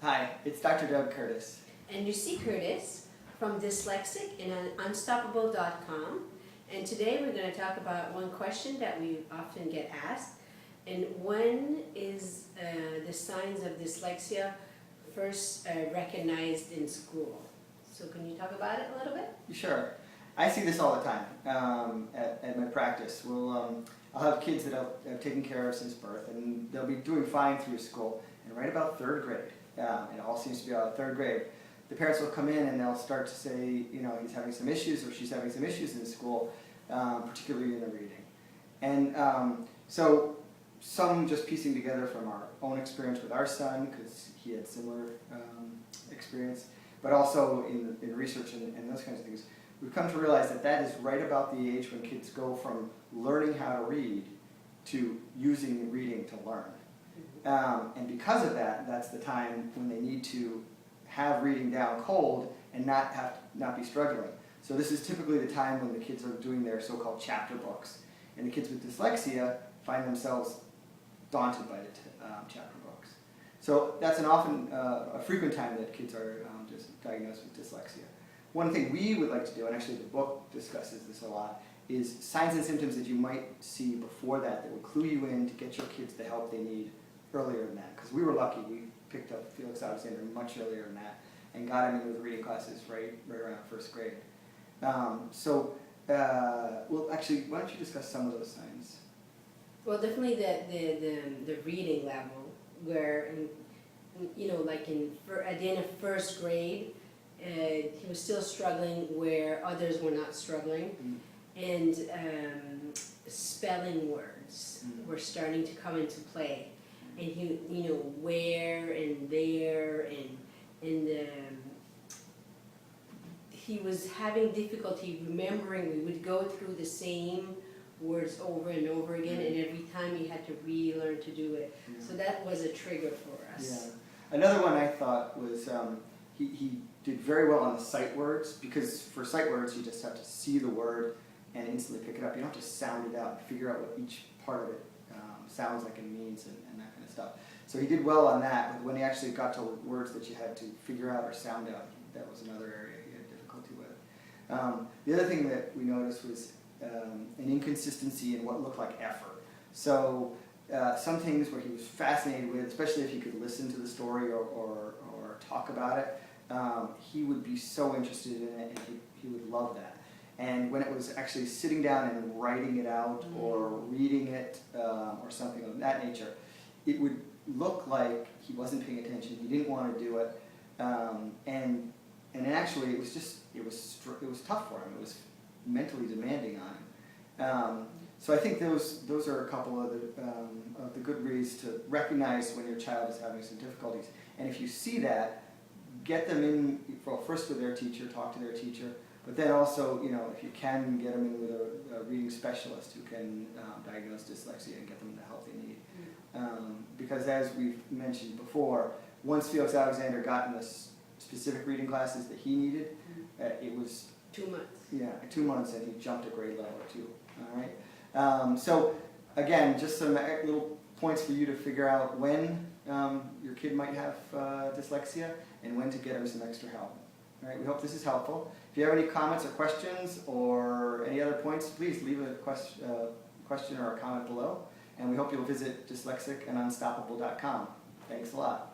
Hi, it's Dr. Doug Curtis. And you see Curtis from Dyslexic and Unstoppable.com. And today we're going to talk about one question that we often get asked. And when is the signs of dyslexia first recognized in school? So can you talk about it a little bit? Sure. I see this all the time at my practice. I'll have kids that I've taken care of since birth, and they'll be doing fine through school. And right about third grade, it all seems to be about third grade, the parents will come in and they'll start to say, you know, he's having some issues or she's having some issues in school, particularly in the reading. And so some just piecing together from our own experience with our son, because he had similar experience, but also in research and those kinds of things, we've come to realize that that is right about the age when kids go from learning how to read to using reading to learn. And because of that, that's the time when they need to have reading down cold and not be struggling. So this is typically the time when the kids are doing their so-called chapter books. And the kids with dyslexia find themselves daunted by the chapter books. So that's a frequent time that kids are just diagnosed with dyslexia. One thing we would like to do, and actually the book discusses this a lot, is signs and symptoms that you might see before that would clue you in to get your kids the help they need earlier than that. Because we were lucky, we picked up Felix Alexander much earlier than that and got him into the reading classes right around first grade. Well, actually, why don't you discuss some of those signs? Well, definitely the reading level, where, you know, like at the end of first grade, he was still struggling where others were not struggling, and spelling words were starting to come into play, and he, you know, where and there, and he was having difficulty remembering. We would go through the same words over and over again, and every time he had to relearn to do it. Yeah. So that was a trigger for us. Yeah. Another one I thought was he did very well on the sight words, because for sight words you just have to see the word and instantly pick it up. You don't have to sound it out and figure out what each part of it sounds like and means and that kind of stuff. So he did well on that, but when he actually got to words that you had to figure out or sound out, that was another area he had difficulty with. The other thing that we noticed was an inconsistency in what looked like effort. So some things where he was fascinated with, especially if he could listen to the story or talk about it, he would be so interested in it, and he would love that. And when it was actually sitting down and writing it out or reading it or something of that nature, it would look like he wasn't paying attention, he didn't want to do it, and actually it was tough for him. It was mentally demanding on him. So I think those are a couple of the good ways to recognize when your child is having some difficulties. And if you see that, get them in, well, first with their teacher, talk to their teacher, but then also, you know, if you can, get them in with a reading specialist who can diagnose dyslexia and get them the help they need. Because as we've mentioned before, once Felix Alexander got in the specific reading classes that he needed, it was 2 months. Yeah, 2 months, and he jumped a grade level or two. All right. So again, just some little points for you to figure out when your kid might have dyslexia and when to get him some extra help. All right. We hope this is helpful. If you have any comments or questions or any other points, please leave a question or a comment below. And we hope you'll visit Dyslexic and Unstoppable.com. Thanks a lot.